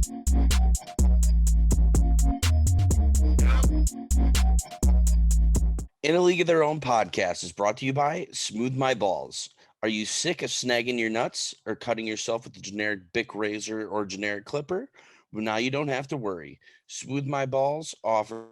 In a League of Their Own podcast is brought to you by Smooth My Balls. Are you sick of snagging your nuts or cutting yourself with a generic Bic razor or generic clipper? Well, now you don't have to worry. Smooth My Balls offers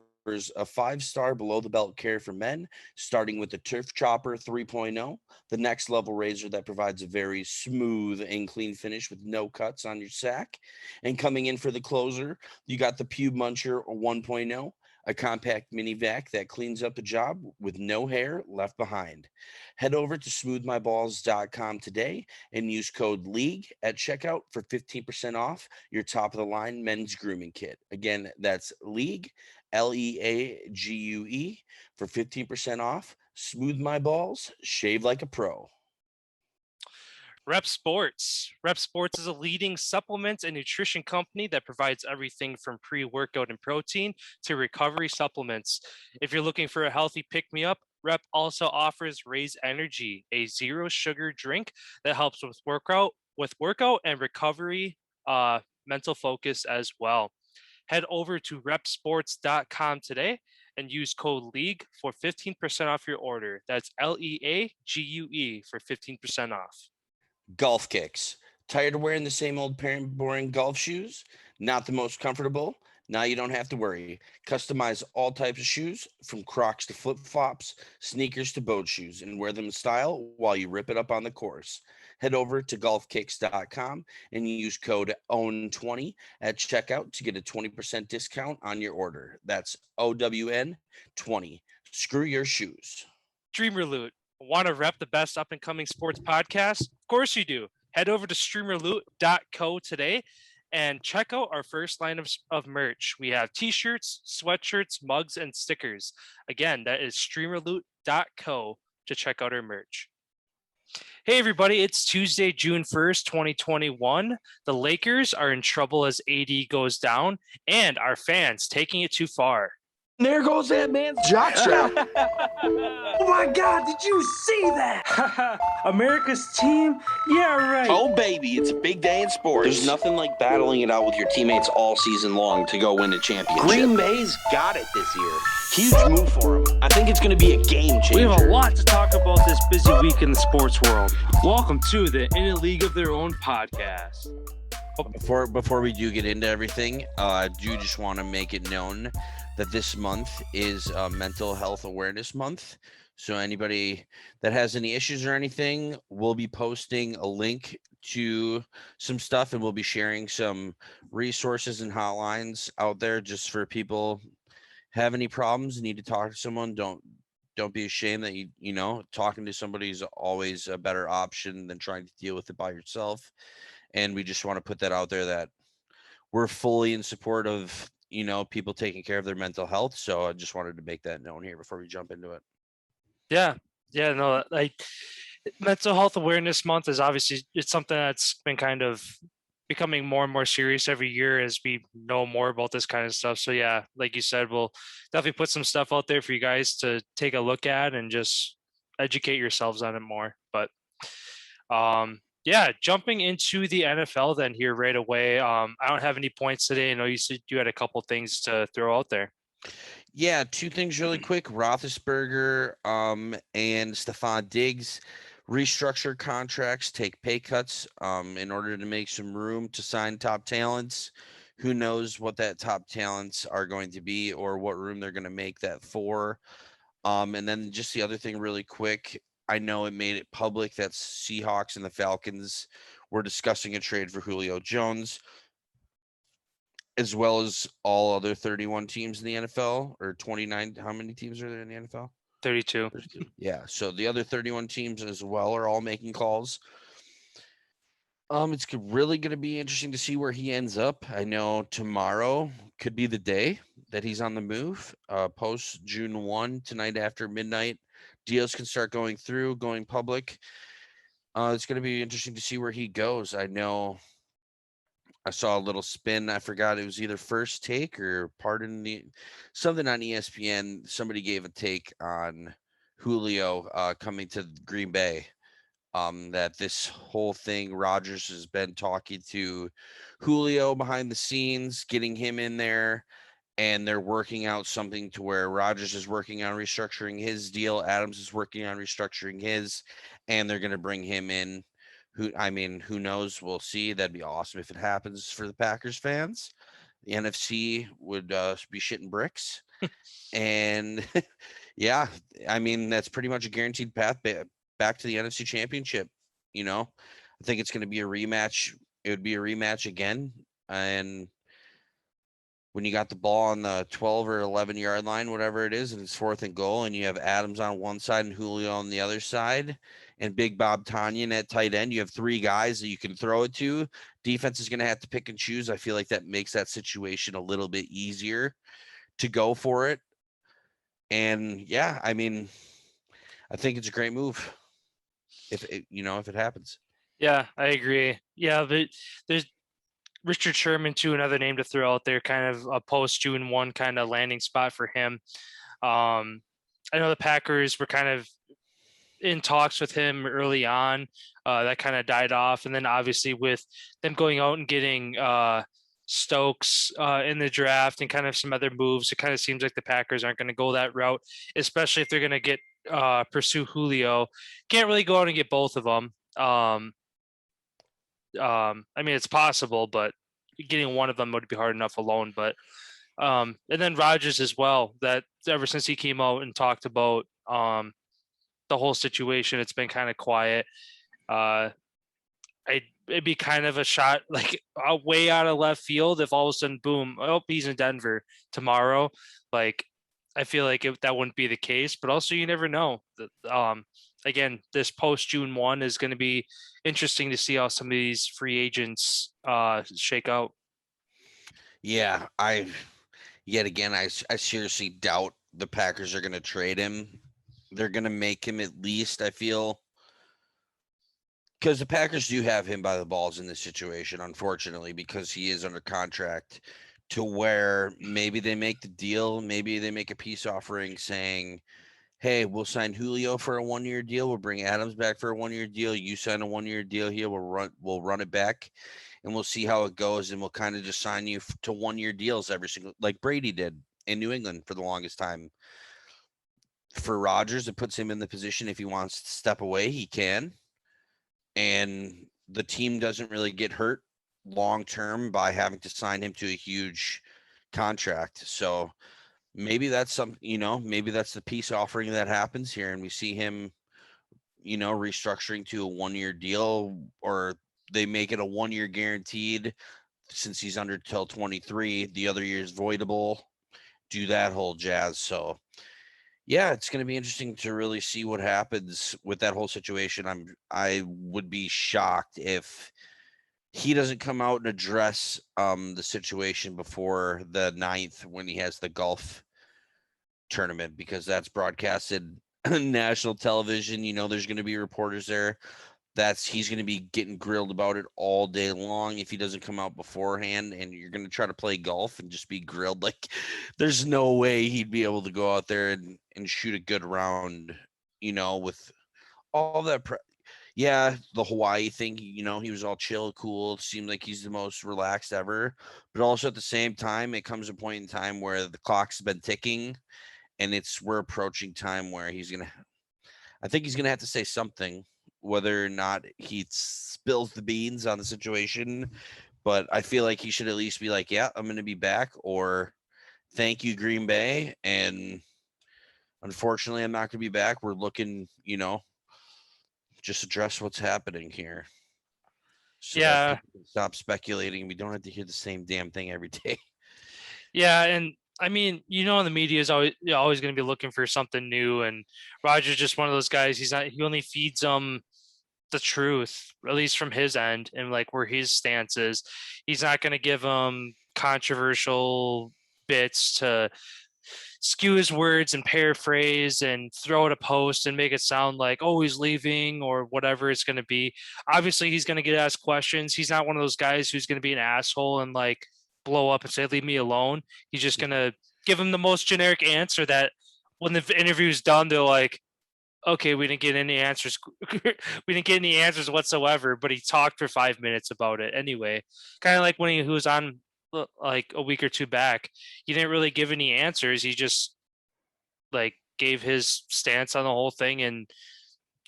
a 5-star below the belt care for men, starting with the Turf Chopper 3.0, the next level razor that provides a very smooth and clean finish with no cuts on your sack. And coming in for the closer, you got the Pube Muncher 1.0, a compact mini vac that cleans up the job with no hair left behind. Head over to smoothmyballs.com today and use code LEAGUE at checkout for 15% off your top of the line men's grooming kit. Again, that's LEAGUE, LEAGUE, for 15% off. Smooth My Balls, shave like a pro. Rep Sports. Rep Sports is a leading supplements and nutrition company that provides everything from pre-workout and protein to recovery supplements. If you're looking for a healthy pick-me-up, Rep also offers Raise Energy, a zero sugar drink that helps with workout and recovery, mental focus as well. Head over to repsports.com today and use code LEAGUE for 15% off your order. That's LEAGUE for 15% off. Golf kicks. Tired of wearing the same old boring golf shoes? Not the most comfortable? Now you don't have to worry. Customize all types of shoes, from Crocs to flip-flops, sneakers to boat shoes, and wear them in style while you rip it up on the course. Head over to golfkicks.com and use code OWN20 at checkout to get a 20% discount on your order. That's OWN20. Screw your shoes. Streamer Loot. Want to rep the best up-and-coming sports podcast? Of course you do. Head over to streamerloot.co today and check out our first line of merch. We have t-shirts, sweatshirts, mugs, and stickers. Again, that is streamerloot.co to check out our merch. Hey everybody, it's Tuesday, June 1st, 2021. The Lakers are in trouble as AD goes down, and our fans taking it too far. There goes that man's jock strap. Oh my God, did you see that? America's team? Yeah, right. Oh, baby, it's a big day in sports. There's nothing like battling it out with your teammates all season long to go win a championship. Green Bay's got it this year. Huge move for them. I think it's going to be a game changer. We have a lot to talk about this busy week in the sports world. Welcome to the In a League of Their Own podcast. Before we do get into everything, I do just want to make it known that this month is Mental Health Awareness Month. So anybody that has any issues or anything, we'll be posting a link to some stuff, and we'll be sharing some resources and hotlines out there just for people have any problems, need to talk to someone. Don't be ashamed that you know, talking to somebody is always a better option than trying to deal with it by yourself. And we just want to put that out there that we're fully in support of, you know, people taking care of their mental health. So I just wanted to make that known here before we jump into it. No, like Mental Health Awareness Month is obviously, it's something that's been kind of becoming more and more serious every year as we know more about this kind of stuff. So yeah, like you said, we'll definitely put some stuff out there for you guys to take a look at and just educate yourselves on it more. But yeah, jumping into the NFL then here right away. I don't have any points today. I know you said you had a couple things to throw out there. Yeah, two things really quick. Roethlisberger and Stephon Diggs restructure contracts, take pay cuts in order to make some room to sign top talents. Who knows what that top talents are going to be or what room they're going to make that for. And then just the other thing really quick, I know it made it public that Seahawks and the Falcons were discussing a trade for Julio Jones, as well as all other 31 teams in the NFL, or 29. How many teams are there in the NFL? 32. Yeah. So the other 31 teams as well are all making calls. It's really going to be interesting to see where he ends up. I know tomorrow could be the day that he's on the move. Post June 1, tonight after midnight, deals can start going public. It's going to be interesting to see where he goes. I know I saw a little spin. I forgot, it was either First Take or something on ESPN. Somebody gave a take on Julio coming to Green Bay. that this whole thing, Rodgers has been talking to Julio behind the scenes, getting him in there, and they're working out something to where Rodgers is working on restructuring his deal, Adams is working on restructuring his, and they're going to bring him in. Who knows? We'll see. That'd be awesome if it happens for the Packers fans. The NFC would be shitting bricks. And yeah, that's pretty much a guaranteed path back to the NFC Championship. I think it's going to be a rematch. It would be a rematch again. And when you got the ball on the 12 or 11 yard line, whatever it is, and it's 4th and goal, and you have Adams on one side and Julio on the other side, and Big Bob Tanyan at tight end, you have 3 guys that you can throw it to. Defense is going to have to pick and choose. I feel like that makes that situation a little bit easier to go for it. And yeah, I think it's a great move if it happens. Yeah, I agree. Yeah, but there's Richard Sherman too, another name to throw out there, kind of a post June 1 kind of landing spot for him. I know the Packers were kind of in talks with him early on. That kind of died off, and then obviously with them going out and getting Stokes in the draft and kind of some other moves, it kind of seems like the Packers aren't going to go that route, especially if they're going to get pursue Julio. Can't really go out and get both of them. It's possible, but getting one of them would be hard enough alone. But and then Rodgers as well, that ever since he came out and talked about the whole situation, it's been kind of quiet. It'd be kind of a shot, like a way out of left field if all of a sudden, boom, oh, he's in Denver tomorrow. Like, I feel like that wouldn't be the case, but also you never know. Again, this post June 1 is going to be interesting to see how some of these free agents shake out. Yeah, I seriously doubt the Packers are going to trade him. They're going to make him at least, I feel, because the Packers do have him by the balls in this situation, unfortunately, because he is under contract, to where maybe they make the deal, maybe they make a peace offering saying, hey, we'll sign Julio for a 1-year deal. We'll bring Adams back for a 1-year deal. You sign a 1-year deal here. We'll run it back, and we'll see how it goes. And we'll kind of just sign you to 1-year deals like Brady did in New England for the longest time. For Rodgers, it puts him in the position if he wants to step away, he can. And the team doesn't really get hurt long term by having to sign him to a huge contract. So maybe that's maybe that's the peace offering that happens here, and we see him, restructuring to a 1-year deal, or they make it a 1-year guaranteed since he's under till 23. The other year is voidable. Do that whole jazz. So yeah, it's going to be interesting to really see what happens with that whole situation. I would be shocked if he doesn't come out and address the situation before the 9th when he has the golf tournament, because that's broadcasted on national television. There's going to be reporters there. He's going to be getting grilled about it all day long if he doesn't come out beforehand, and you're going to try to play golf and just be grilled. Like, there's no way he'd be able to go out there and shoot a good round, with all that. Yeah, the Hawaii thing, he was all chill, cool. It seemed like he's the most relaxed ever. But also at the same time, it comes a point in time where the clock's been ticking, and we're approaching time where I think he's going to have to say something, whether or not he spills the beans on the situation. But I feel like he should at least be like, yeah, I'm going to be back, or thank you, Green Bay. And unfortunately, I'm not going to be back. We're looking, just address what's happening here. So Yeah. that people can stop speculating. We don't have to hear the same damn thing every day. Yeah, and the media is always going to be looking for something new, and Roger's just one of those guys. He only feeds them the truth, at least from his end, and like where his stance is. He's not going to give them controversial bits to skew his words and paraphrase and throw out a post and make it sound like, oh, he's leaving or whatever it's going to be. Obviously, he's going to get asked questions. He's not one of those guys who's going to be an asshole and like blow up and say, leave me alone. He's just going to give him the most generic answer that when the interview's done, they're like, okay, we didn't get any answers. We didn't get any answers whatsoever, but he talked for 5 minutes about it anyway. Kind of like when he was on like a week or two back. He didn't really give any answers. He just like gave his stance on the whole thing and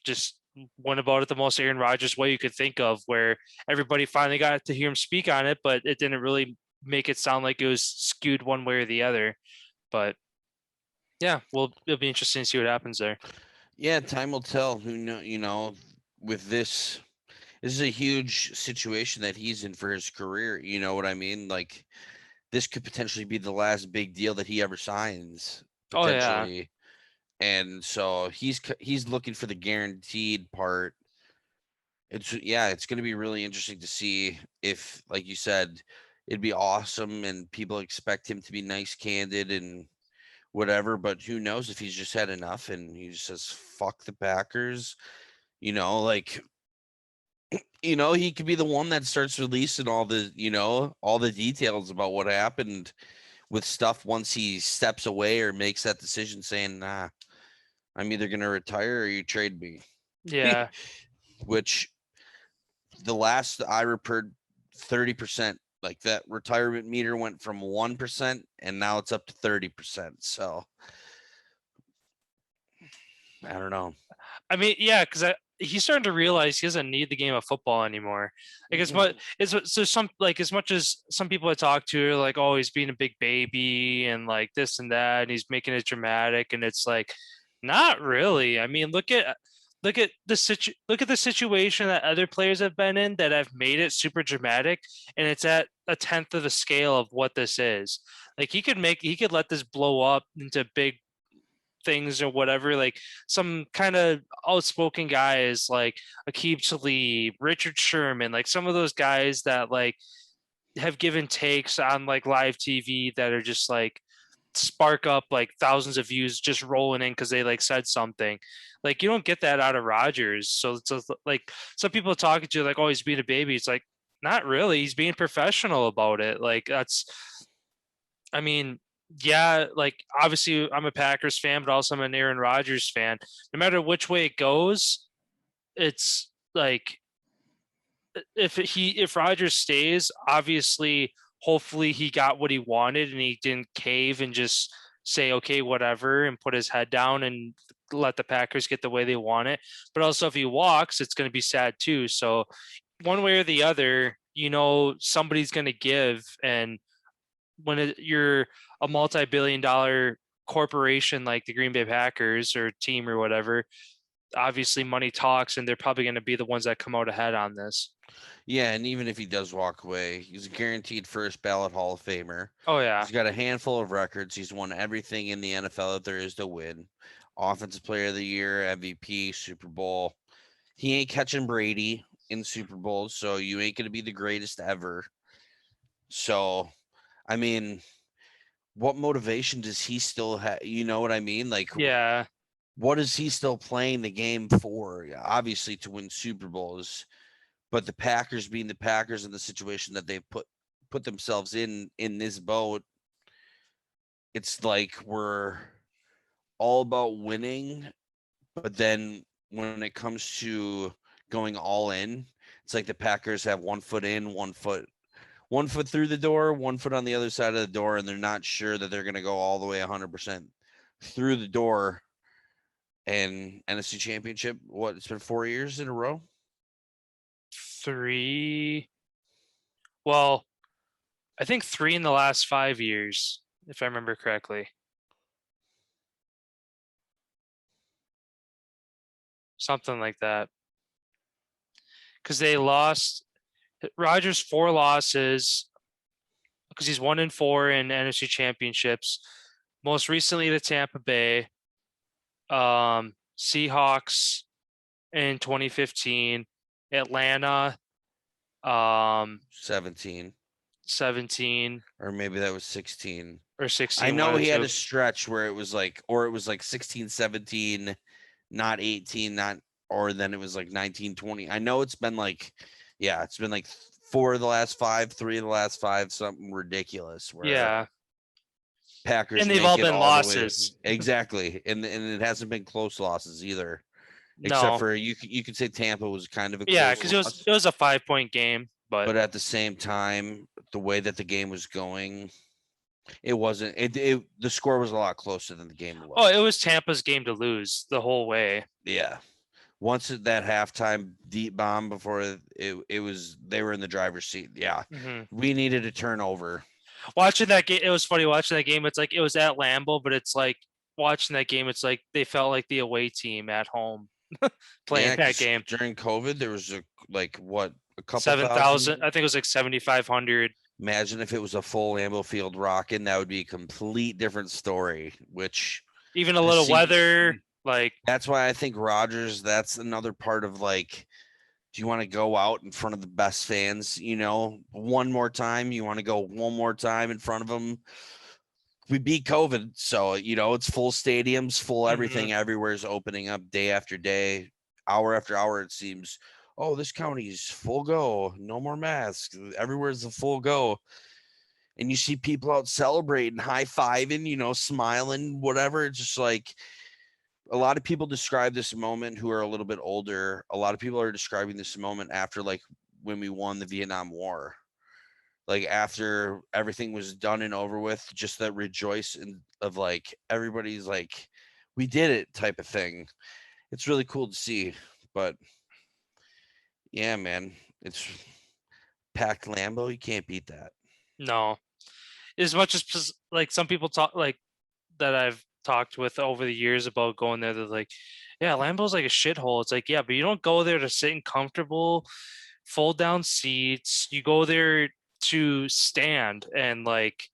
just went about it the most Aaron Rodgers way you could think of, where everybody finally got to hear him speak on it, but it didn't really make it sound like it was skewed one way or the other. But yeah, well, it'll be interesting to see what happens there. Yeah, time will tell. Who know? With this is a huge situation that he's in for his career. You know what I mean? Like, this could potentially be the last big deal that he ever signs, Oh yeah, potentially. And so he's looking for the guaranteed part. It's going to be really interesting to see if, like you said, it'd be awesome and people expect him to be nice, candid, and whatever. But who knows if he's just had enough and he just says, "Fuck the Packers." Like, he could be the one that starts releasing all the details about what happened with stuff once he steps away or makes that decision, saying, "Nah, I'm either going to retire or you trade me." yeah. Which the last I heard, 30%, like that retirement meter went from 1% and now it's up to 30%. So I don't know. I mean, yeah, because he's starting to realize he doesn't need the game of football anymore. Like as much as much as some people I talk to are like, oh, he's being a big baby and like this and that, and he's making it dramatic, and it's like, not really. I mean, look at the situation that other players have been in that have made it super dramatic, and it's at a tenth of the scale of what this is. Like he could let this blow up into big things or whatever, like some kind of outspoken guys like Aqib Talib, Richard Sherman, like some of those guys that like have given takes on like live TV that are just like spark up like thousands of views just rolling in because they like said something. Like you don't get that out of Rodgers. So it's like some people talking to like, oh, he's being a baby. It's like, not really. He's being professional about it. Like I mean, yeah, like obviously I'm a Packers fan, but also I'm an Aaron Rodgers fan. No matter which way it goes, it's like if Rodgers stays, obviously, hopefully he got what he wanted and he didn't cave and just say okay, whatever, and put his head down and let the Packers get the way they want it. But also, if he walks, it's going to be sad too. So one way or the other, somebody's going to give, and when you're a multi-billion-dollar corporation like the Green Bay Packers or team or whatever, obviously money talks, and they're probably going to be the ones that come out ahead on this. Yeah, and even if he does walk away, he's a guaranteed first ballot Hall of Famer. Oh yeah, He's got a handful of records. He's won everything in the NFL that there is to win. Offensive Player of the Year, MVP, Super Bowl. He ain't catching Brady in Super Bowls, so you ain't going to be the greatest ever. So, I mean, what motivation does he still have? You know what I mean? Like, yeah. What is he still playing the game for? Obviously to win Super Bowls, but the Packers being the Packers in the situation that they put themselves in this boat, it's like we're all about winning, but then when it comes to going all in, it's like the Packers have one foot in, one foot through the door, one foot on the other side of the door, and they're not sure that they're going to go all the way 100% through the door. And NFC Championship, it's been 4 years in a row? 3. Well, I think 3 in the last 5 years, if I remember correctly. Something like that. Because they lost Rodgers 4 losses because he's 1-4 in NFC championships. Most recently to Tampa Bay, Seahawks in 2015, Atlanta 17. 17 Or maybe that was 16. or 16. I know he had a stretch where it was like 16, 17, not 18, or then it was like 19, 20. I know it's been like 4 of the last 5, 3 of the last 5, something ridiculous. Yeah. Packers and they've all been losses. Exactly. And it hasn't been close losses either. Except No. for you could say Tampa was kind of a Yeah, close because it loss. was a 5-point game, but But at the same time, the way that the game was going, it wasn't. The score was a lot closer than the game was. it was Tampa's game to lose the whole way. Yeah. Once that halftime deep bomb before it was they were in the driver's seat. Yeah. We needed a turnover. Watching that game, it was funny watching that game. It's like it was at Lambeau, but it's like watching that game, it's like they felt like the away team at home playing that 'Cause game. during COVID, there was a couple 7,000. thousand. I think it was like 7,500. Imagine if it was a full Lambeau Field rocking, that would be a complete different story. Which Even a the little se- weather, like That's why I think Rogers. That's another part of like. Do you want to go out in front of the best fans? One more time. You want to go one more time in front of them. We beat COVID, so it's full stadiums, full everything. Everywhere's opening up day after day, hour after hour. It seems. Oh, this county's full go. No more masks. Everywhere's a full go. And you see people out celebrating, high fiving, smiling, whatever. It's just like a lot of people describe this moment who are a little bit older. A lot of people are describing this moment after like when we won the Vietnam War. Like after everything was done and over with, just that rejoicing of like everybody's like, we did it type of thing. It's really cool to see. But yeah, man, it's packed Lambeau. You can't beat that. no. As much as like some people talk like that I've talked with over the years about going there, they're like, yeah, Lambeau's like a shithole. It's like, yeah, but you don't go there to sit in comfortable, fold down seats. You go there to stand and like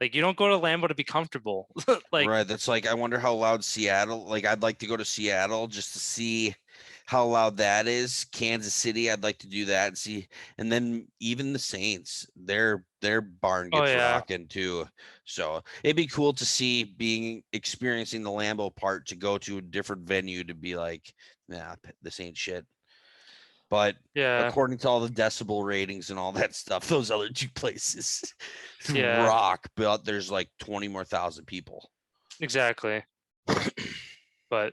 you don't go to Lambeau to be comfortable. Like, Right. That's like I wonder how loud Seattle. Like I'd like to go to Seattle just to see how loud that is. Kansas City, I'd like to do that and see. And then even the Saints, their barn oh gets yeah, rocking too. So it'd be cool to see experiencing the Lambeau part to go to a different venue to be like, nah, this ain't shit. But yeah, according to all the decibel ratings and all that stuff, those other two places yeah, rock, but there's like 20 more thousand people. exactly. But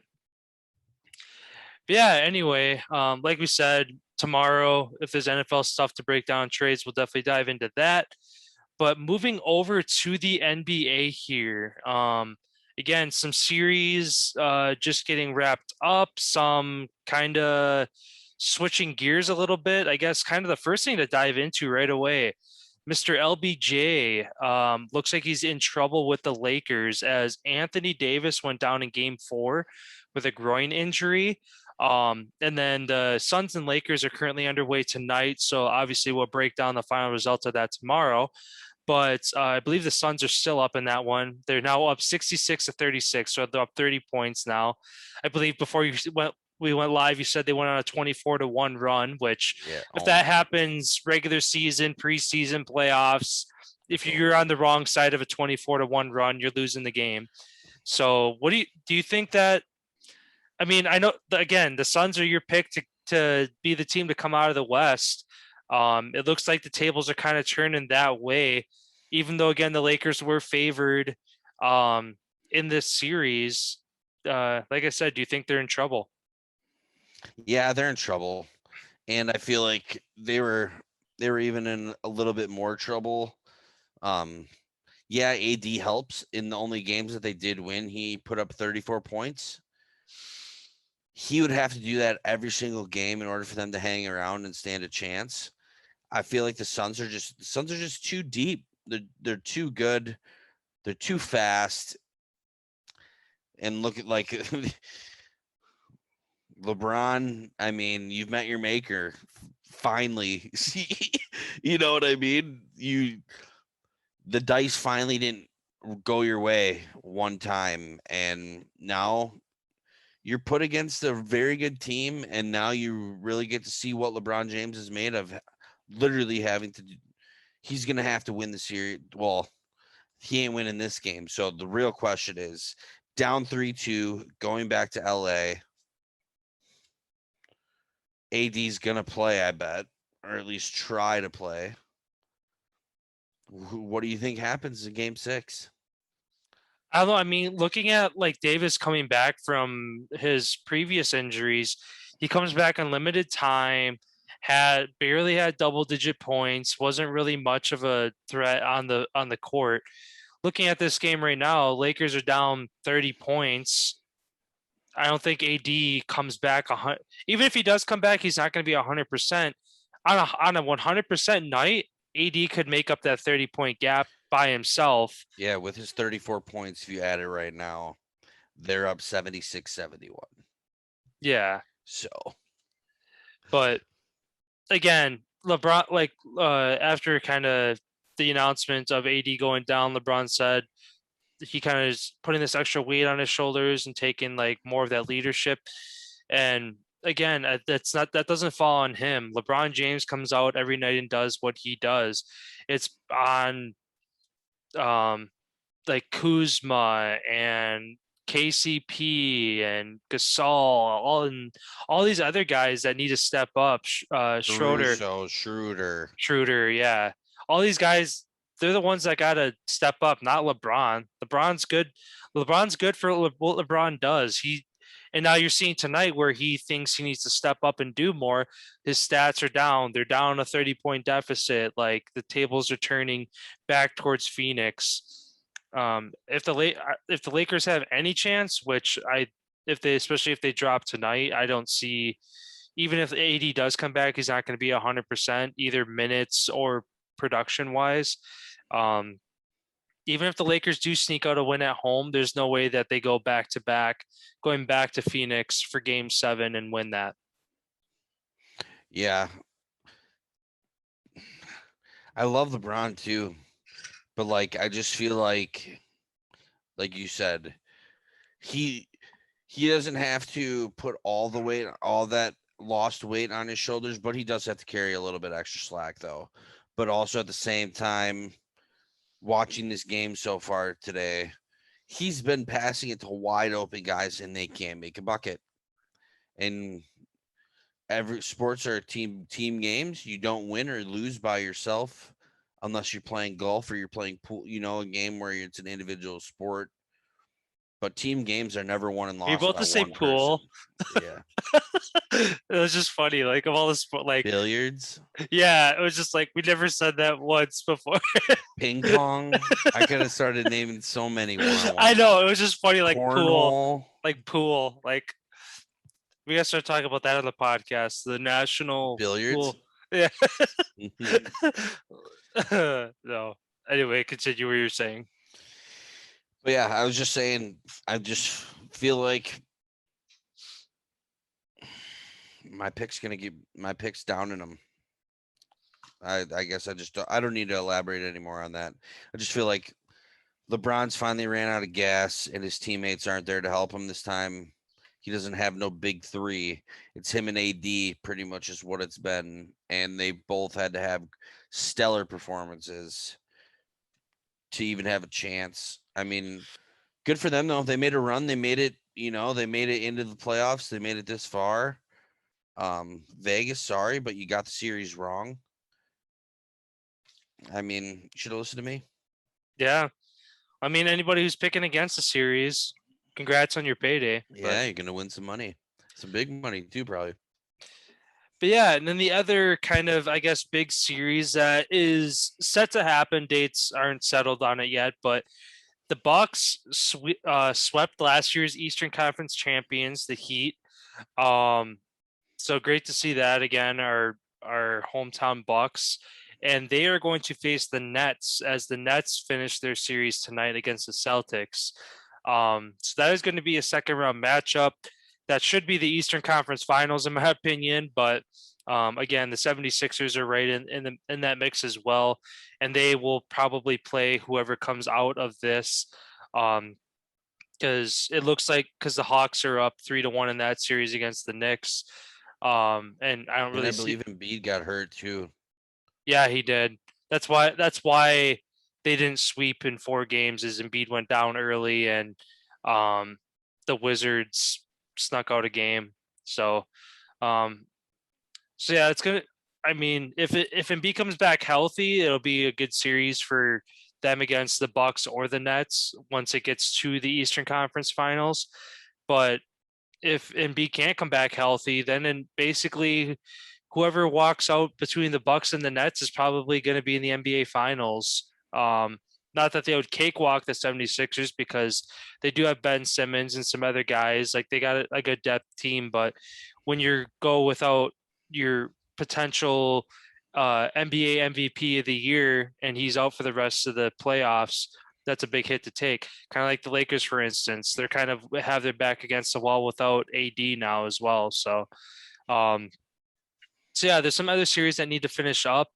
yeah, anyway, like we said, tomorrow, if there's NFL stuff to break down trades, we'll definitely dive into that. But moving over to the NBA here, again, some series just getting wrapped up, some kind of switching gears a little bit. I guess kind of the first thing to dive into right away. Mr. LBJ looks like he's in trouble with the Lakers as Anthony Davis went down in game 4 with a groin injury. And then the Suns and Lakers are currently underway tonight. So obviously we'll break down the final results of that tomorrow. But I believe the Suns are still up in that one. They're now up 66-36. So they're up 30 points now. I believe before we went live, you said they went on a 24-1 run, which if that happens, regular season, preseason, playoffs, if you're on the wrong side of a 24-1 run, you're losing the game. So what do you think that, I mean, I know again, the Suns are your pick to be the team to come out of the West. It looks like the tables are kind of turning that way, even though again the Lakers were favored in this series. Like I said, do you think they're in trouble? Yeah, they're in trouble, and I feel like they were even in a little bit more trouble. Yeah, AD helps in the only games that they did win. He put up 34 points. He would have to do that every single game in order for them to hang around and stand a chance. I feel like the Suns are just too deep. They're too good. They're too fast. And look at like LeBron. I mean, you've met your maker. Finally, you know what I mean? The dice finally didn't go your way one time, and now you're put against a very good team, and now you really get to see what LeBron James is made of. Literally having to, he's gonna have to win the series. Well, he ain't winning this game. So the real question is, down 3-2, going back to LA. AD's gonna play, I bet, or at least try to play. What do you think happens in game 6? I don't know. I mean, looking at like Davis coming back from his previous injuries, he comes back on limited time, barely had double-digit points, wasn't really much of a threat on the court. Looking at this game right now, Lakers are down 30 points. I don't think AD comes back. Even if he does come back, he's not going to be 100%. On a 100% night, AD could make up that 30-point gap by himself. Yeah, with his 34 points, if you add it right now, they're up 76-71. Yeah. So, But again, LeBron, like after kind of the announcement of AD going down, LeBron said he kind of is putting this extra weight on his shoulders and taking like more of that leadership. And again, that doesn't fall on him. LeBron James comes out every night and does what he does. It's on like Kuzma and KCP and Gasol, all these other guys that need to step up. Schroeder, yeah, all these guys, they're the ones that got to step up, not LeBron. LeBron's good. LeBron's good for what LeBron does. And now you're seeing tonight where he thinks he needs to step up and do more. His stats are down. They're down a 30-point deficit. Like the tables are turning back towards Phoenix. If the Lakers have any chance, especially if they drop tonight, I don't see. Even if AD does come back, he's not going to be 100% either minutes or production wise. Even if the Lakers do sneak out a win at home, there's no way that they go back to back, going back to Phoenix for Game 7 and win that. Yeah, I love LeBron too, but like I just feel like you said, he doesn't have to put all that lost weight on his shoulders, but he does have to carry a little bit extra slack though. But also at the same time, watching this game so far today, he's been passing it to wide open guys and they can't make a bucket. And every sports are team games. You don't win or lose by yourself unless you're playing golf or you're playing pool, a game where it's an individual sport. But team games are never won and lost. You're about to say pool. Yeah. It was just funny. Like of all the sport, like billiards. Yeah, it was just like we never said that once before. Ping pong. I could have started naming so many more. I know, it was just funny. Like pool. Like we gotta start talking about that on the podcast. The national billiards. Pool. Yeah. No. Anyway, continue what you're saying. But yeah, I was just saying, I just feel like my pick's down in them. I guess I don't need to elaborate anymore on that. I just feel like LeBron's finally ran out of gas and his teammates aren't there to help him this time. He doesn't have no big three. It's him and AD pretty much is what it's been. And they both had to have stellar performances to even have a chance. I mean, good for them though. They made a run. They made it, they made it into the playoffs. They made it this far. Vegas, sorry, but you got the series wrong. I mean, you should have listened to me. Yeah. I mean, anybody who's picking against the series, congrats on your payday. Yeah, you're going to win some money. Some big money too, probably. But yeah, and then the other kind of, I guess, big series that is set to happen, dates aren't settled on it yet, but the Bucks swept last year's Eastern Conference champions, the Heat. So great to see that again, our hometown Bucks. And they are going to face the Nets as the Nets finish their series tonight against the Celtics. So that is going to be a second round matchup. That should be the Eastern Conference Finals, in my opinion. But again, the 76ers are right in that mix as well. And they will probably play whoever comes out of this. Because it looks like the Hawks are up 3-1 in that series against the Knicks. And I don't really believe Embiid got hurt too. Yeah, he did. That's why they didn't sweep in 4 games, is Embiid went down early and the Wizards snuck out a game. So yeah, it's gonna. I mean, if Embiid comes back healthy, it'll be a good series for them against the Bucks or the Nets once it gets to the Eastern Conference Finals. But if Embiid can't come back healthy, then basically whoever walks out between the Bucks and the Nets is probably going to be in the NBA Finals. Not that they would cakewalk the 76ers because they do have Ben Simmons and some other guys. Like they got a good depth team, but when you go without your potential NBA MVP of the year and he's out for the rest of the playoffs, that's a big hit to take. Kind of like the Lakers, for instance. They're kind of have their back against the wall without AD now as well. So yeah, there's some other series that need to finish up.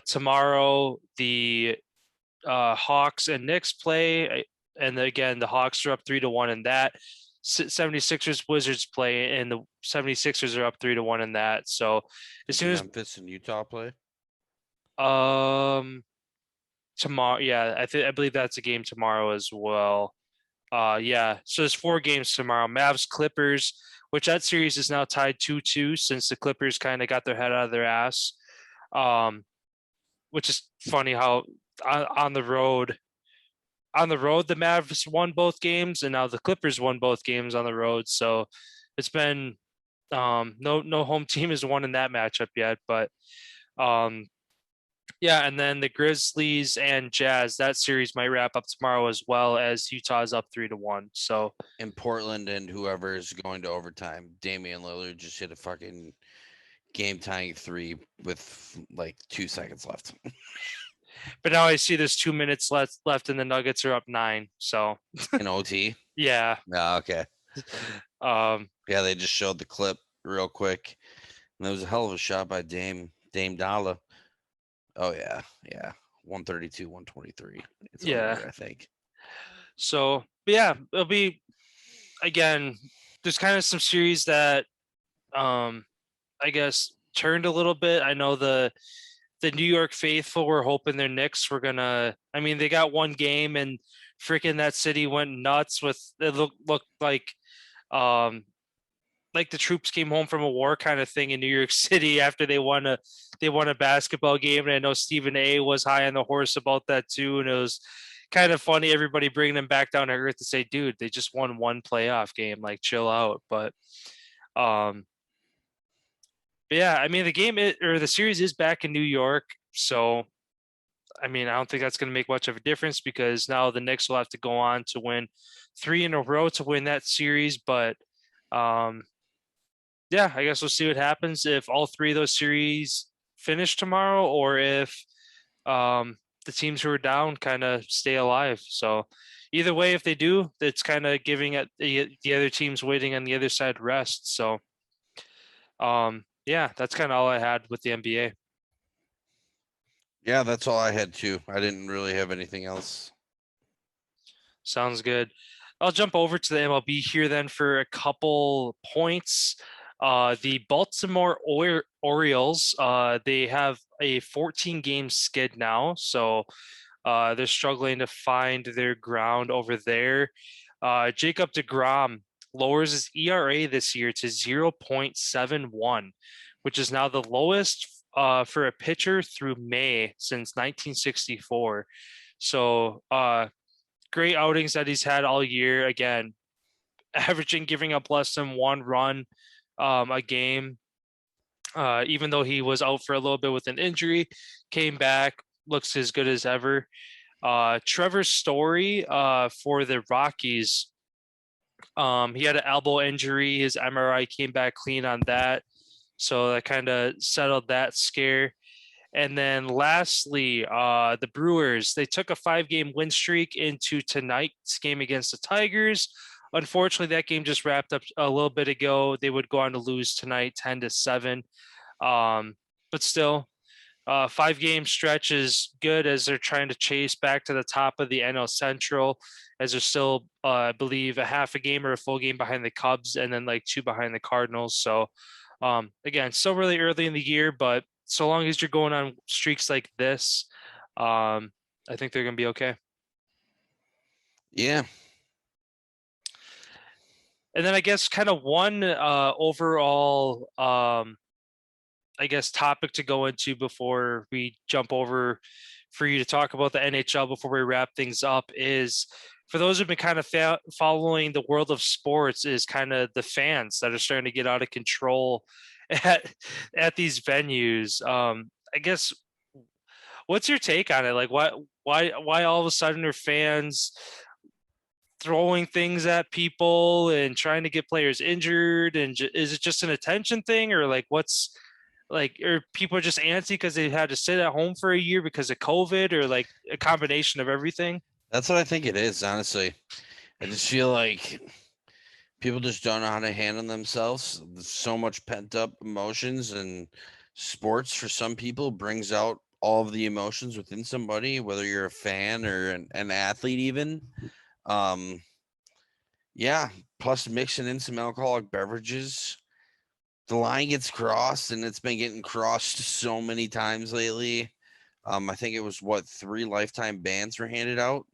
Tomorrow, the Hawks and Knicks play, and again, the Hawks are up 3-1 in that. 76ers Wizards play, and the 76ers are up 3-1 in that. So as soon as Memphis and Utah play, tomorrow, yeah, I believe that's a game tomorrow as well. Yeah, so there's 4 games tomorrow. Mavs Clippers, which that series is now tied 2-2 since the Clippers kind of got their head out of their ass. Which is funny how on the road the Mavs won both games and now the Clippers won both games on the road. So it's been no home team has won in that matchup yet, but yeah, and then the Grizzlies and Jazz, that series might wrap up tomorrow as well as Utah's up 3-1. So in Portland and whoever is going to overtime, Damian Lillard just hit a fucking game tying 3 with like 2 seconds left. But now I see there's 2 minutes left and the Nuggets are up 9. So in OT. Yeah. Oh, okay. Yeah, they just showed the clip real quick. And that was a hell of a shot by Dame Dollar. Oh yeah. 132, 123. It's over, I think. So yeah, it'll be again, there's kind of some series that I guess turned a little bit. I know the New York faithful were hoping their Knicks were gonna. I mean, they got one game and freaking that city went nuts with it. Looked like the troops came home from a war kind of thing in New York City after they won a basketball game. And I know Stephen A was high on the horse about that too. And it was kind of funny, everybody bringing them back down to earth to say, dude, they just won one playoff game, like chill out. But yeah, I mean, the series is back in New York. So, I mean, I don't think that's going to make much of a difference because now the Knicks will have to go on to win 3 in a row to win that series. But yeah, I guess we'll see what happens if all 3 of those series finish tomorrow or if the teams who are down kind of stay alive. So either way, if they do, it's kind of giving it the other teams waiting on the other side rest. So yeah, that's kind of all I had with the NBA. Yeah, that's all I had too. I didn't really have anything else. Sounds good. I'll jump over to the MLB here then for a couple points. The Baltimore Orioles, they have a 14-game skid now, so they're struggling to find their ground over there. Jacob deGrom lowers his ERA this year to 0.71, which is now the lowest for a pitcher through May since 1964. So great outings that he's had all year. Again, giving up less than 1 run a game, even though he was out for a little bit with an injury, came back, looks as good as ever. Trevor Story for the Rockies, he had an elbow injury. His MRI came back clean on that, so that kind of settled that scare. And then lastly, the Brewers, they took a 5-game win streak into tonight's game against the Tigers. Unfortunately, that game just wrapped up a little bit ago. They would go on to lose tonight 10-7. But still, 5-game stretch is good as they're trying to chase back to the top of the NL Central, as they're still, I believe, a half a game or a full game behind the Cubs and then like 2 behind the Cardinals. So again, still really early in the year, but so long as you're going on streaks like this, I think they're going to be okay. Yeah. And then I guess kind of one overall, I guess, topic to go into before we jump over for you to talk about the NHL before we wrap things up is, for those who've been kind of following the world of sports, is kind of the fans that are starting to get out of control at these venues. I guess, what's your take on it? Like, why all of a sudden are fans throwing things at people and trying to get players injured? And is it just an attention thing, or like what's like, are people just antsy because they had to sit at home for a year because of COVID, or like a combination of everything? That's what I think it is, honestly. I just feel like people just don't know how to handle themselves. There's so much pent up emotions, and sports for some people brings out all of the emotions within somebody, whether you're a fan or an athlete, even. Yeah, plus mixing in some alcoholic beverages. The line gets crossed, and it's been getting crossed so many times lately. I think it was 3 lifetime bans were handed out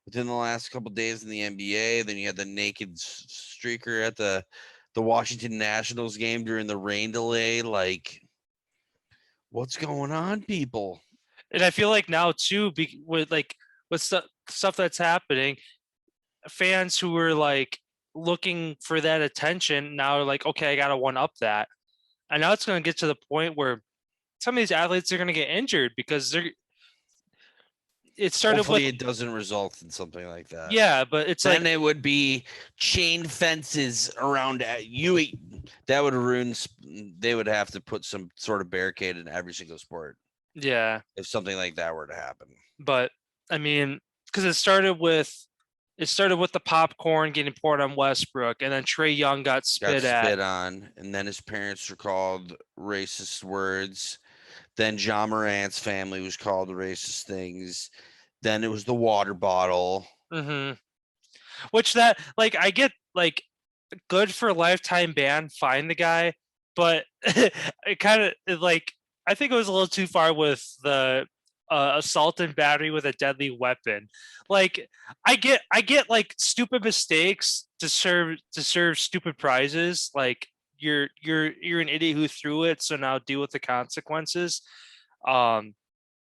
within the last couple days in the NBA. Then you had the naked streaker at the Washington Nationals game during the rain delay. Like, what's going on, people? And I feel like now too, with stuff that's happening, fans who were like looking for that attention now are like, okay, I gotta one up that. And now it's gonna get to the point where some of these athletes are gonna get injured because it started Hopefully with, it doesn't result in something like that. yeah, but it's Then like, it would be chain fences around you. That would ruin. They would have to put some sort of barricade in every single sport yeah, if something like that were to happen. but I mean, because it started with the popcorn getting poured on Westbrook, and then Trae Young got spit at. On, and then his parents were called racist words. Then John Morant's family was called racist things. Then it was the water bottle. Mm-hmm. Which, that, like, I get, like, good for a lifetime ban, fine the guy, but it kind of, like, I think it was a little too far with the assault and battery with a deadly weapon. Like, I get like stupid mistakes deserve stupid prizes. Like, you're an idiot who threw it, so now deal with the consequences. But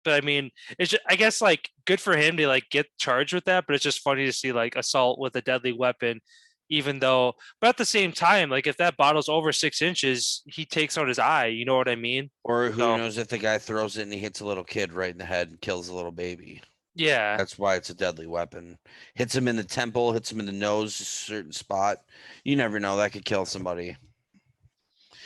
I mean, it's just, I guess, like, good for him to like get charged with that, but it's just funny to see like assault with a deadly weapon, even though, but at the same time, like, if that bottle's over 6 inches, he takes out his eye. You know what I mean? Or who So, knows if the guy throws it and he hits a little kid right in the head and kills a little baby. yeah, That's why it's a deadly weapon. Hits him in the temple, hits him in the nose, a certain spot. You never know. That could kill somebody.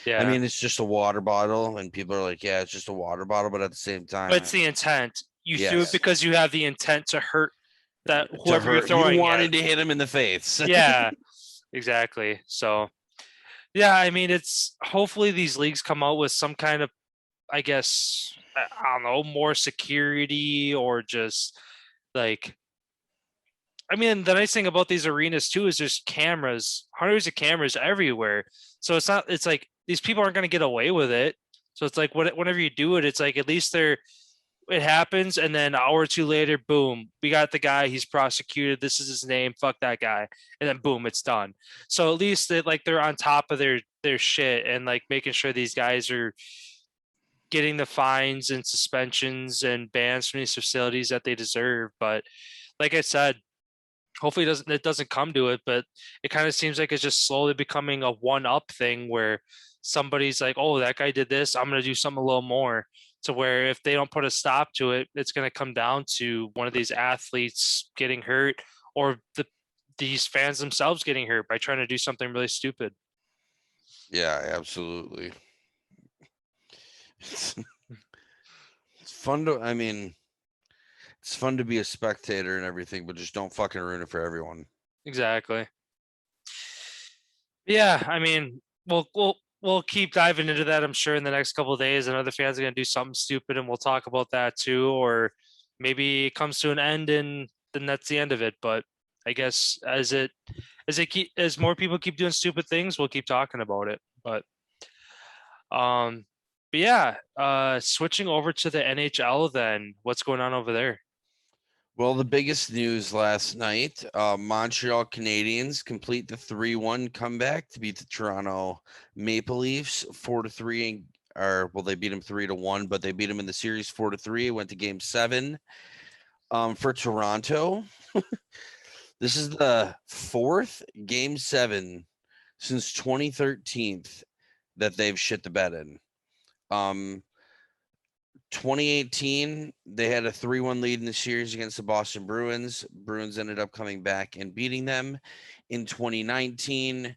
yeah. I mean, it's just a water bottle, and people are like, yeah, it's just a water bottle. But at the same time, But it's the intent. You threw it Yes. because you have the intent to hurt that to whoever you're hurt, throwing you at. wanted to hit him in the face. Yeah, exactly. So, yeah, I mean, it's, hopefully these leagues come out with some kind of, I guess, I don't know, more security, or just like, I mean, the nice thing about these arenas too is there's cameras, hundreds of cameras everywhere. So it's like these people aren't going to get away with it. So it's like, whenever you do it, it's like at least it happens, and then an hour or two later, boom, we got the guy, he's prosecuted, this is his name, fuck that guy, and then boom, it's done. So at least they're on top of their shit, and like making sure these guys are getting the fines and suspensions and bans from these facilities that they deserve. But like I said, hopefully it doesn't come to it, but it kind of seems like it's just slowly becoming a one-up thing where somebody's like, oh, that guy did this, I'm going to do something a little more, to where if they don't put a stop to it, it's going to come down to one of these athletes getting hurt, or these fans themselves getting hurt by trying to do something really stupid. Yeah, absolutely. It's fun to, I mean, it's fun to be a spectator and everything, but just don't fucking ruin it for everyone. Exactly. Yeah, I mean, we'll keep diving into that, I'm sure, in the next couple of days, and other fans are going to do something stupid, and we'll talk about that too. Or maybe it comes to an end, and then that's the end of it. But I guess as more people keep doing stupid things, we'll keep talking about it. But yeah, switching over to the NHL, then what's going on over there? Well, the biggest news last night, Montreal Canadiens complete the 3-1 comeback to beat the Toronto Maple Leafs 4-3 they beat them 3-1, but they beat them in the series 4-3. Went to Game 7. For Toronto, this is the fourth Game 7 since 2013 that they've shit the bed in. 2018, they had a 3-1 lead in the series against the Boston Bruins. Bruins ended up coming back and beating them. In 2019,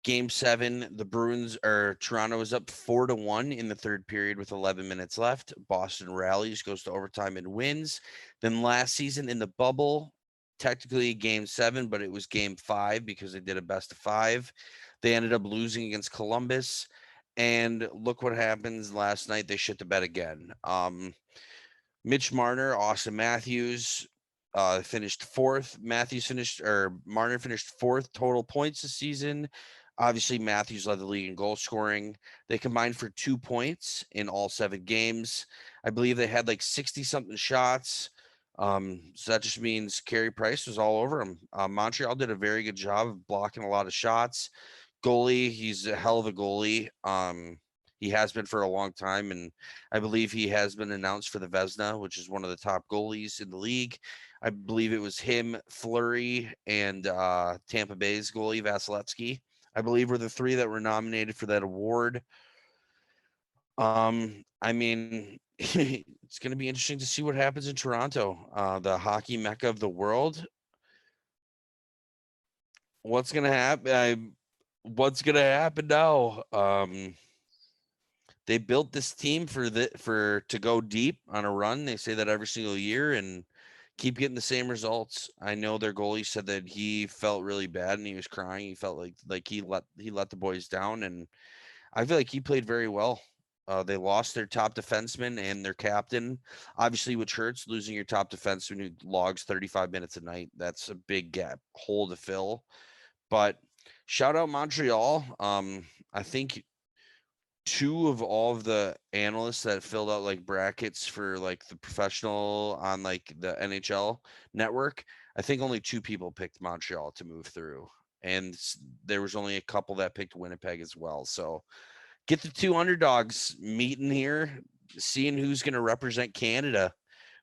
Game 7, the Bruins or Toronto was up 4-1 in the third period with 11 minutes left. Boston rallies, goes to overtime and wins. Then last season in the bubble, technically Game 7, but it was Game 5 because they did a best of 5. They ended up losing against Columbus. And look what happens last night. They shit the bed again. Mitch Marner, Austin Matthews finished fourth. Marner finished fourth total points this season. Obviously, Matthews led the league in goal scoring. They combined for 2 points in all 7 games. I believe they had like 60-something shots. So that just means Carey Price was all over them. Montreal did a very good job of blocking a lot of shots. Goalie, he's a hell of a goalie. He has been for a long time, and I believe he has been announced for the Vezina, which is one of the top goalies in the league. I believe it was him, Fleury, and Tampa Bay's goalie, Vasilevsky. I believe were the 3 that were nominated for that award. I mean, it's going to be interesting to see what happens in Toronto, the hockey mecca of the world. What's going to happen? What's going to happen now? They built this team to go deep on a run. They say that every single year and keep getting the same results. I know their goalie said that he felt really bad and he was crying. He felt like he let the boys down, and I feel like he played very well. They lost their top defenseman and their captain. Obviously, which hurts, losing your top defenseman who logs 35 minutes a night. That's a big hole to fill. But shout out Montreal. I think 2 of all of the analysts that filled out like brackets for like the professional on like the NHL network, I think only 2 people picked Montreal to move through. And there was only a couple that picked Winnipeg as well. So get the 2 underdogs meeting here, seeing who's going to represent Canada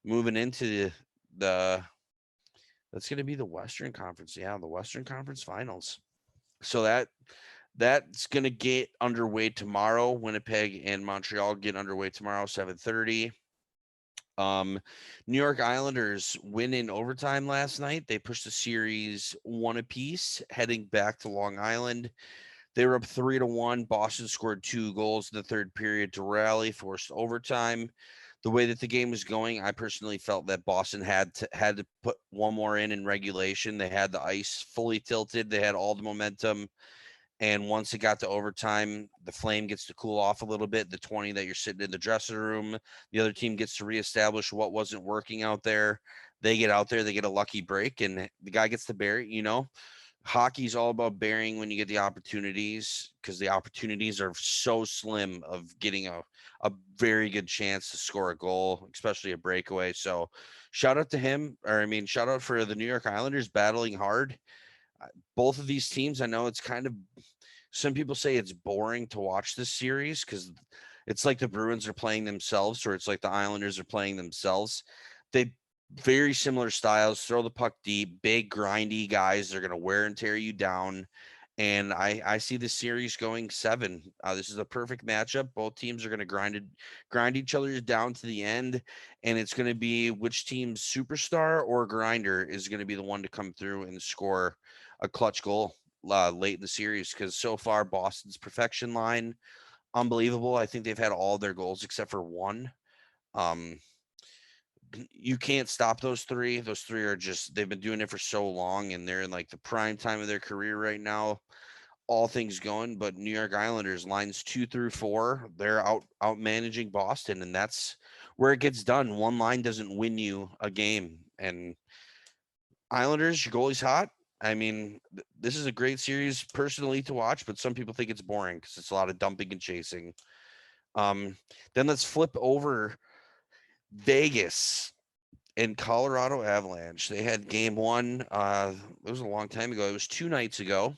moving into that's going to be the Western Conference. Yeah, the Western Conference Finals. So that's going to get underway tomorrow. Winnipeg and Montreal get underway tomorrow, 7:30. New York Islanders win in overtime last night. They pushed the series 1 apiece, heading back to Long Island. They were up 3-1. Boston scored 2 goals in the third period to rally, forced overtime. The way that the game was going, I personally felt that Boston had to put 1 more in regulation. They had the ice fully tilted. They had all the momentum. And once it got to overtime, the flame gets to cool off a little bit. The 20 that you're sitting in the dressing room, the other team gets to reestablish what wasn't working out there. They get out there, they get a lucky break, and the guy gets to bury. Hockey's all about burying when you get the opportunities, because the opportunities are so slim of getting a very good chance to score a goal, especially a breakaway. So shout out to him, shout out for the New York Islanders battling hard. Both of these teams, I know it's kind of, some people say it's boring to watch this series because it's like the Bruins are playing themselves, or it's like the Islanders are playing themselves. They very similar styles, throw the puck deep, big grindy guys. They're going to wear and tear you down. And I see this series going 7. This is a perfect matchup. Both teams are going to grind each other down to the end. And it's going to be which team's superstar or grinder is going to be the one to come through and score a clutch goal late in the series. Because so far, Boston's perfection line, unbelievable. I think they've had all their goals except for 1. You can't stop those 3. Those 3 are just, they've been doing it for so long, and they're in like the prime time of their career right now. All things going, but New York Islanders lines 2 through 4, they're out managing Boston, and that's where it gets done. One line doesn't win you a game. And Islanders, your goalie's hot. This is a great series personally to watch, but some people think it's boring because it's a lot of dumping and chasing. Then let's flip over Vegas and Colorado Avalanche. They had game 1. It was a long time ago. It was 2 nights ago.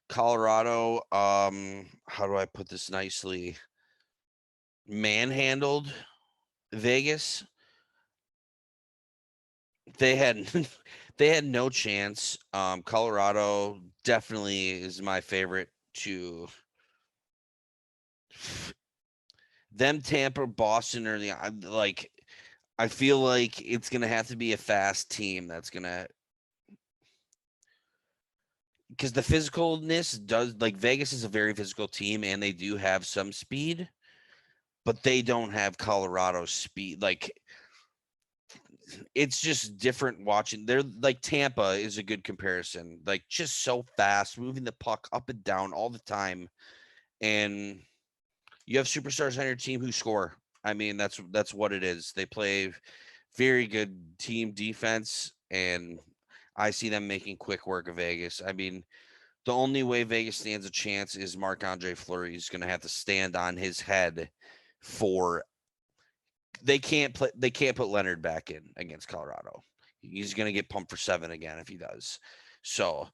Colorado, how do I put this nicely? Manhandled Vegas. They had they had no chance. Colorado definitely is my favorite to them. Tampa, Boston are like I feel like it's gonna have to be a fast team that's gonna because the physicalness does like Vegas is a very physical team and they do have some speed, but they don't have Colorado's speed. Like it's just different watching. They're like Tampa is a good comparison. Like just so fast, moving the puck up and down all the time, and you have superstars on your team who score. I mean, that's what it is. They play very good team defense, and I see them making quick work of Vegas. I mean, the only way Vegas stands a chance is Marc-Andre Fleury is going to have to stand on his head for they can't put Leonard back in against Colorado. He's going to get pumped for 7 again if he does. So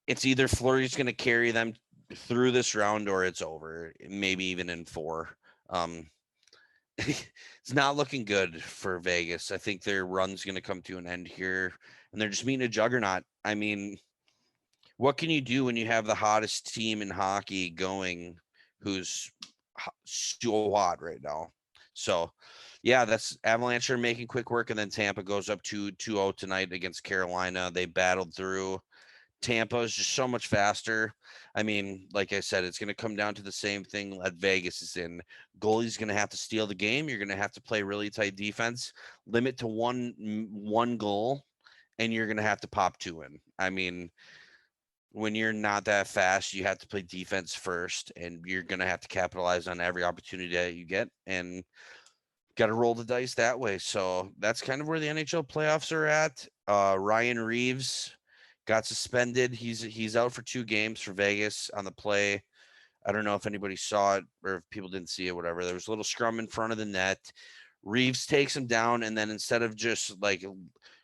it's either Fleury's going to carry them through this round or it's over, maybe even in 4. It's not looking good for Vegas. I think their run's going to come to an end here, and they're just meeting a juggernaut. I mean, what can you do when you have the hottest team in hockey going, who's so hot right now? So, yeah, that's Avalanche are making quick work, and then Tampa goes up 2-0 tonight against Carolina. They battled through. Tampa is just so much faster. I mean, like I said, it's going to come down to the same thing that Vegas is in. Goalie's going to have to steal the game. You're going to have to play really tight defense, limit to one goal, and you're going to have to pop 2 in. I mean, when you're not that fast, you have to play defense first, and you're going to have to capitalize on every opportunity that you get, and got to roll the dice that way. So that's kind of where the NHL playoffs are at. Ryan Reeves got suspended. He's out for 2 games for Vegas on the play. I don't know if anybody saw it or if people didn't see it, whatever. There was a little scrum in front of the net. Reeves takes him down, and then instead of just like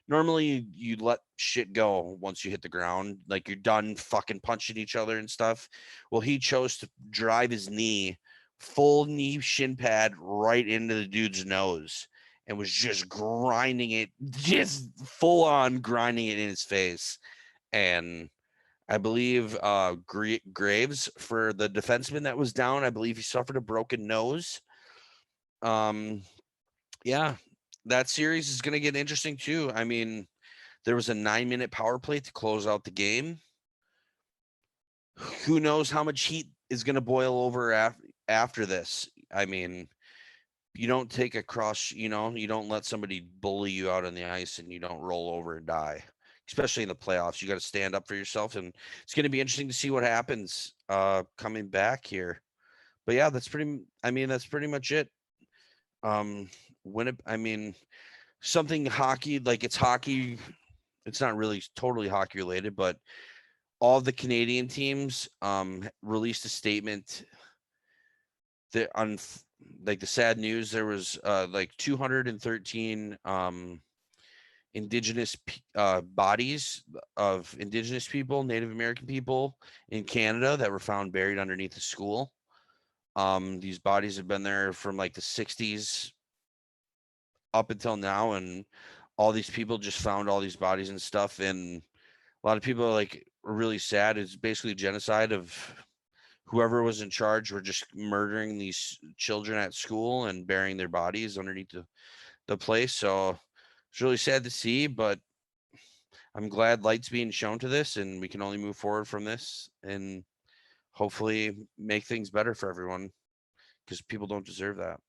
normally you let shit go once you hit the ground, like you're done fucking punching each other and stuff. Well, he chose to drive his knee, full knee shin pad right into the dude's nose and was just grinding it, just full on grinding it in his face. And I believe Graves for the defenseman that was down, I believe he suffered a broken nose. Yeah, that series is going to get interesting too. I mean, there was a 9-minute power play to close out the game. Who knows how much heat is going to boil over after this? I mean, you don't take a crush, you don't let somebody bully you out on the ice and you don't roll over and die, especially in the playoffs. You got to stand up for yourself, and it's going to be interesting to see what happens coming back here. But yeah, that's pretty much it. Something hockey, like it's hockey. It's not really totally hockey related, but all the Canadian teams released a statement that on like the sad news, there was like 213 indigenous bodies of indigenous people, Native American people in Canada that were found buried underneath the school. These bodies have been there from like the 60s up until now, and all these people just found all these bodies and stuff, and a lot of people are like really sad. It's basically genocide of whoever was in charge were just murdering these children at school and burying their bodies underneath the place. So it's really sad to see, but I'm glad light's being shown to this and we can only move forward from this and hopefully make things better for everyone because people don't deserve that.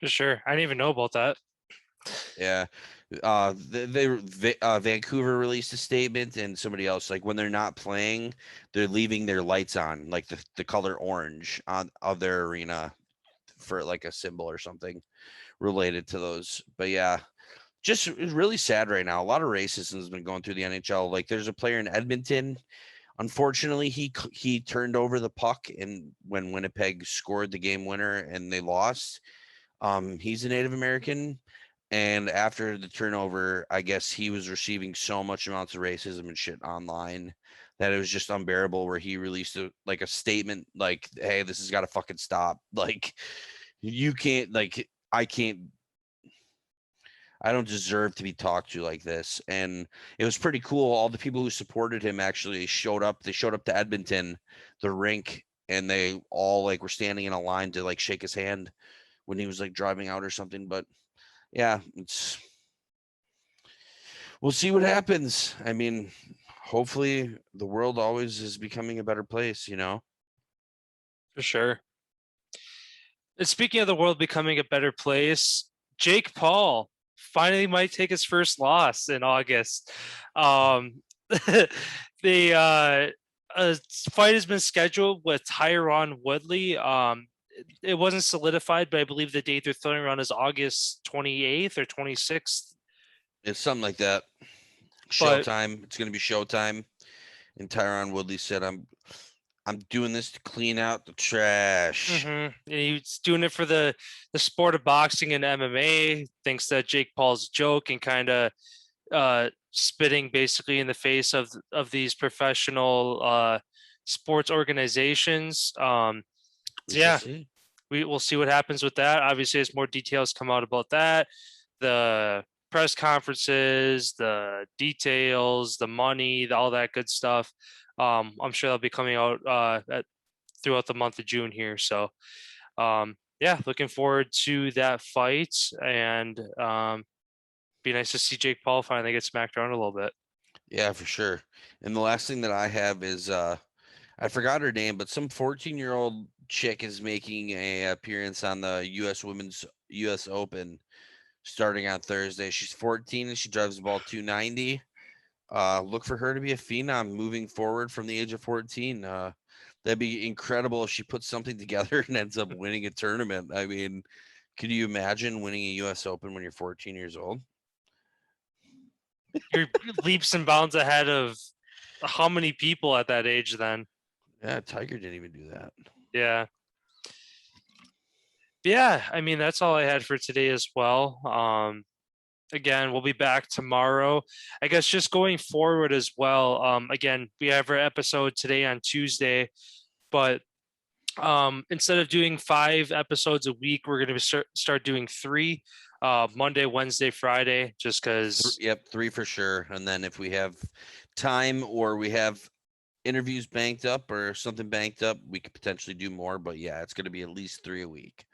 For sure. I didn't even know about that. Yeah. Vancouver released a statement, and somebody else, like when they're not playing, they're leaving their lights on, like the color orange of their arena for like a symbol or something related to those. But yeah, just really sad right now. A lot of racism has been going through the NHL. Like there's a player in Edmonton. Unfortunately, he turned over the puck, and when Winnipeg scored the game winner and they lost, he's a Native American. And after the turnover, I guess he was receiving so much amounts of racism and shit online that it was just unbearable, where he released a statement like, hey, this has got to fucking stop. Like, you can't, like, I don't deserve to be talked to like this. And it was pretty cool. All the people who supported him actually showed up. They showed up to Edmonton, the rink, and they all like were standing in a line to like shake his hand when he was like driving out or something. But yeah, we'll see what happens. I mean, hopefully the world always is becoming a better place, For sure. And speaking of the world becoming a better place, Jake Paul finally might take his first loss in August. The fight has been scheduled with Tyron Woodley. It wasn't solidified, but I believe the date they're throwing around is August 28th or 26th. It's something like that. Showtime. It's going to be Showtime. And Tyron Woodley said, I'm doing this to clean out the trash. And he's doing it for the sport of boxing and MMA. Thinks that Jake Paul's a joke and kind of spitting basically in the face of these professional sports organizations. We will see what happens with that. Obviously, as more details come out about that, the press conferences, the details, the money, all that good stuff. I'm sure they'll be coming out throughout the month of June here. So, looking forward to that fight, and be nice to see Jake Paul finally get smacked around a little bit. Yeah, for sure. And the last thing that I have is I forgot her name, but some 14-year-old chick is making a appearance on the U.S. Open starting on Thursday. She's 14 and she drives the ball 290. Look for her to be a phenom moving forward from the age of 14. That'd be incredible if she puts something together and ends up winning a tournament. I mean, could you imagine winning a U.S. Open when you're 14 years old? You're leaps and bounds ahead of how many people at that age then? Yeah, Tiger didn't even do that. Yeah, I mean, that's all I had for today as well. Again, we'll be back tomorrow. I guess just going forward as well. Again, we have our episode today on Tuesday, but instead of doing 5 episodes a week, we're going to start doing 3, Monday, Wednesday, Friday, just because. Yep, 3 for sure. And then if we have time or we have interviews banked up or something banked up, we could potentially do more. But yeah, it's going to be at least 3 a week.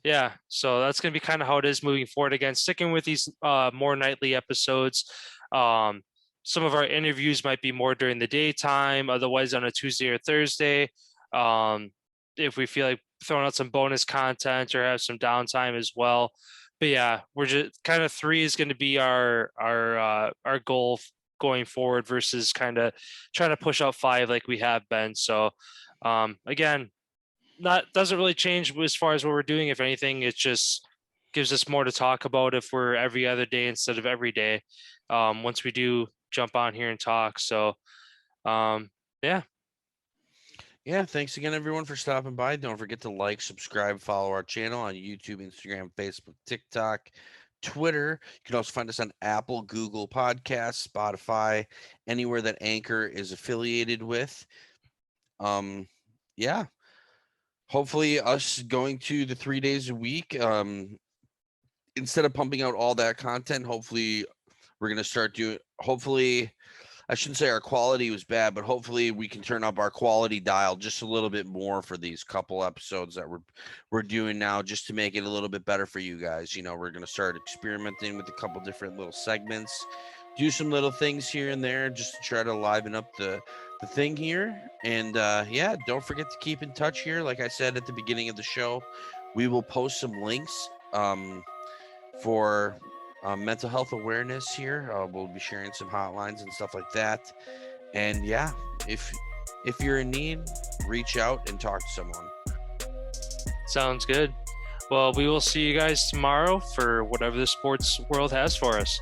Yeah, so that's going to be kind of how it is moving forward. Again, sticking with these more nightly episodes. Some of our interviews might be more during the daytime, otherwise on a Tuesday or Thursday. If we feel like throwing out some bonus content or have some downtime as well. But yeah, we're just kind of 3 is going to be our goal going forward versus kind of trying to push out 5 like we have been. So again, doesn't really change as far as what we're doing. If anything, it just gives us more to talk about if we're every other day instead of every day. Once we do jump on here and talk. So yeah. Thanks again, everyone, for stopping by. Don't forget to like, subscribe, follow our channel on YouTube, Instagram, Facebook, TikTok, Twitter. You can also find us on Apple, Google Podcasts, Spotify, anywhere that Anchor is affiliated with. Hopefully us going to the 3 days a week, instead of pumping out all that content, hopefully we're going to start doing, I shouldn't say our quality was bad, but hopefully we can turn up our quality dial just a little bit more for these couple episodes that we're doing now, just to make it a little bit better for you guys. We're going to start experimenting with a couple different little segments, do some little things here and there just to try to liven up the thing here. And don't forget to keep in touch here. Like I said at the beginning of the show, we will post some links for mental health awareness here. We'll be sharing some hotlines and stuff like that. And yeah, if you're in need, reach out and talk to someone. Sounds good. Well, we will see you guys tomorrow for whatever the sports world has for us.